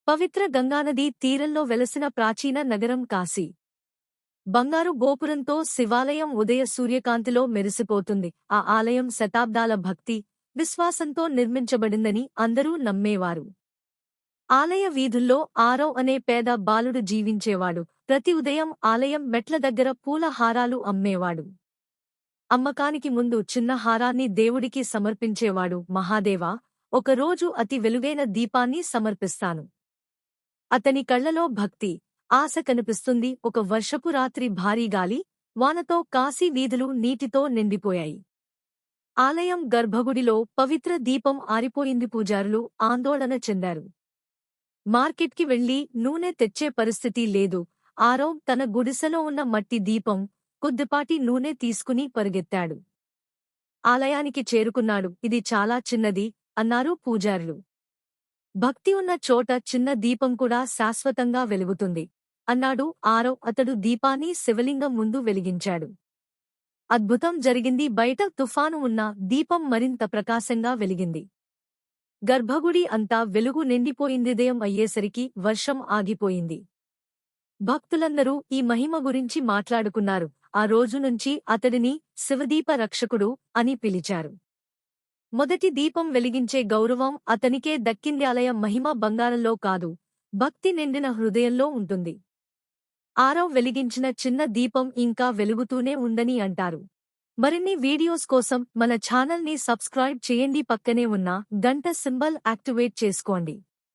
పవిత్ర గంగానదీ తీరంలో వెలసిన ప్రాచీన నగరం కాశీ. బంగారు గోపురంతో శివాలయం ఉదయ సూర్యకాంతిలో మెరిసిపోతుంది. ఆ ఆలయం శతాబ్దాల భక్తి, విశ్వాసంతో నిర్మించబడిందని అందరూ నమ్మేవారు. ఆలయ వీధుల్లో ఆరవ్ అనే పేద బాలుడు జీవించేవాడు. ప్రతి ఉదయం ఆలయం మెట్ల దగ్గర పూల హారాలు అమ్మేవాడు. అమ్మకానికి ముందు చిన్న హారాన్ని దేవుడికి సమర్పించేవాడు. మహాదేవా, ఒకరోజు అతి వెలుగైన దీపాన్ని సమర్పిస్తాను. అతని కళ్లలో భక్తి, ఆశ కనిపిస్తుంది. ఒక వర్షపు రాత్రి భారీ గాలి, వానతో కాశీ వీధులు నీటితో నిండిపోయాయి. ఆలయం గర్భగుడిలో పవిత్ర దీపం ఆరిపోయింది. పూజారులు ఆందోళన చెందారు. మార్కెట్కి వెళ్లి నూనె తెచ్చే పరిస్థితి లేదు. ఆరవ్ తన గుడిసెలో ఉన్న మట్టి దీపం, కొద్దిపాటి నూనె తీసుకుని పరుగెత్తాడు. ఆలయానికి చేరుకున్నాడు. ఇది చాలా చిన్నది అన్నారు పూజారులు. భక్తి ఉన్న చోట చిన్న దీపం కూడా శాశ్వతంగా వెలుగుతుంది అన్నాడు ఆరవ్. అతడు దీపాన్ని శివలింగం ముందు వెలిగించాడు. అద్భుతం జరిగింది. బయట తుఫాను ఉన్నా దీపం మరింత ప్రకాశంగా వెలిగింది. గర్భగుడి అంతా వెలుగు నిండిపోయింది. ఉదయం అయ్యేసరికి వర్షం ఆగిపోయింది. భక్తులందరూ ఈ మహిమ గురించి మాట్లాడుకున్నారు. ఆ రోజు నుంచి అతడిని శివదీప రక్షకుడు అని పిలిచారు. మొదటి దీపం వెలిగించే గౌరవం అతనికే దక్కింది. ఆలయ మహిమ బంగారంలో కాదు, భక్తి నిండిన హృదయంలో ఉంటుంది. ఆరవ్ వెలిగించిన చిన్న దీపం ఇంకా వెలుగుతూనే ఉందని అంటారు. మరిన్ని వీడియోస్ కోసం మన ఛానల్ని సబ్స్క్రైబ్ చేయండి. పక్కనే ఉన్న గంట సింబల్ యాక్టివేట్ చేసుకోండి.